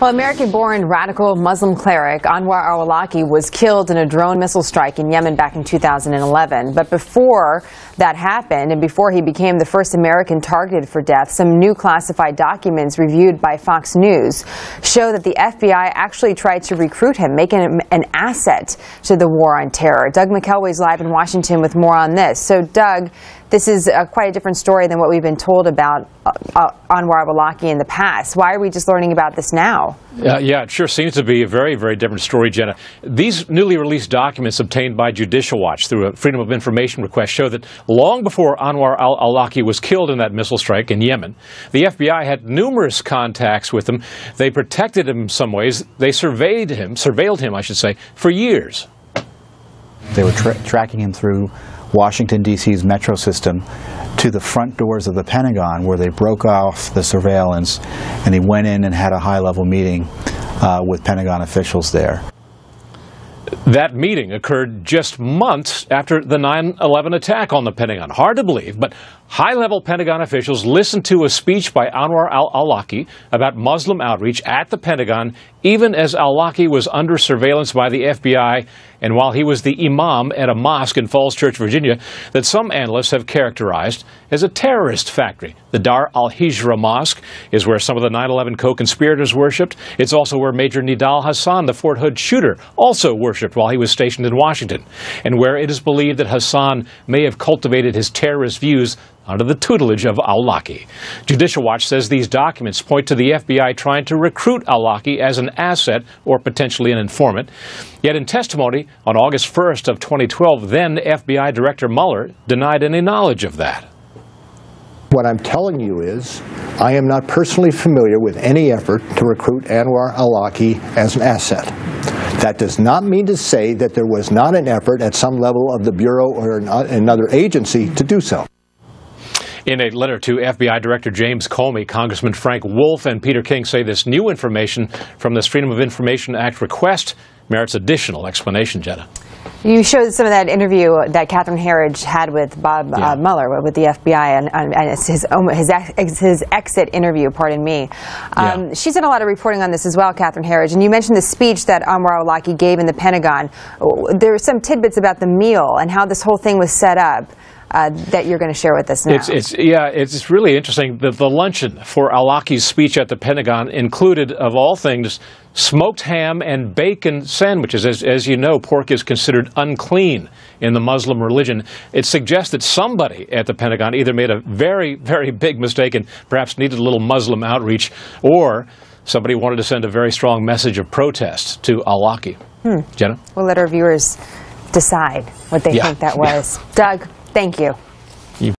Well, American-born radical Muslim cleric Anwar al Awlaki was killed in a drone missile strike in Yemen back in 2011. But before that happened, and before he became the first American targeted for death, some new classified documents reviewed by Fox News show that the FBI actually tried to recruit him, making him an asset to the war on terror. Doug McElway is live in Washington with more on this. So, Doug, this is quite a different story than what we've been told about Anwar al Awlaki in the past. Why are we just learning about this now? Yeah, it sure seems to be a very, very different story, Jenna. These newly released documents obtained by Judicial Watch through a Freedom of Information request show that long before Anwar al Awlaki was killed in that missile strike in Yemen, the FBI had numerous contacts with him. They protected him in some ways. They surveilled him, I should say, for years. They were tracking him through Washington, D.C.'s metro system to the front doors of the Pentagon, where they broke off the surveillance, and he went in and had a high-level meeting with Pentagon officials there. That meeting occurred just months after the 9/11 attack on the Pentagon. Hard to believe, but high-level Pentagon officials listened to a speech by Anwar al Awlaki about Muslim outreach at the Pentagon, even as Awlaki was under surveillance by the FBI and while he was the imam at a mosque in Falls Church, Virginia, that some analysts have characterized as a terrorist factory. The Dar al-Hijra Mosque is where some of the 9/11 co-conspirators worshipped. It's also where Major Nidal Hasan, the Fort Hood shooter, also worshipped while he was stationed in Washington, and where it is believed that Hasan may have cultivated his terrorist views under the tutelage of Awlaki. Judicial Watch says these documents point to the FBI trying to recruit Awlaki as an asset or potentially an informant. Yet in testimony on August 1st of 2012, then FBI Director Mueller denied any knowledge of that. What I'm telling you is, I am not personally familiar with any effort to recruit Anwar al Awlaki as an asset. That does not mean to say that there was not an effort at some level of the Bureau or another agency to do so. In a letter to FBI Director James Comey, Congressman Frank Wolf and Peter King say this new information from this Freedom of Information Act request merits additional explanation, Jenna. You showed some of that interview that Catherine Herridge had with Bob Mueller with the FBI, and it's his exit interview, pardon me. She's done a lot of reporting on this as well, Catherine Herridge, and you mentioned the speech that Anwar al Awlaki gave in the Pentagon. There are some tidbits about the meal and how this whole thing was set up. That you're going to share with us now. It's really interesting that the luncheon for Awlaki's speech at the Pentagon included, of all things, smoked ham and bacon sandwiches. As you know, pork is considered unclean in the Muslim religion. It suggests that somebody at the Pentagon either made a very, very big mistake and perhaps needed a little Muslim outreach, or somebody wanted to send a very strong message of protest to Awlaki. Jenna? We'll let our viewers decide what they think that was. Doug, thank you.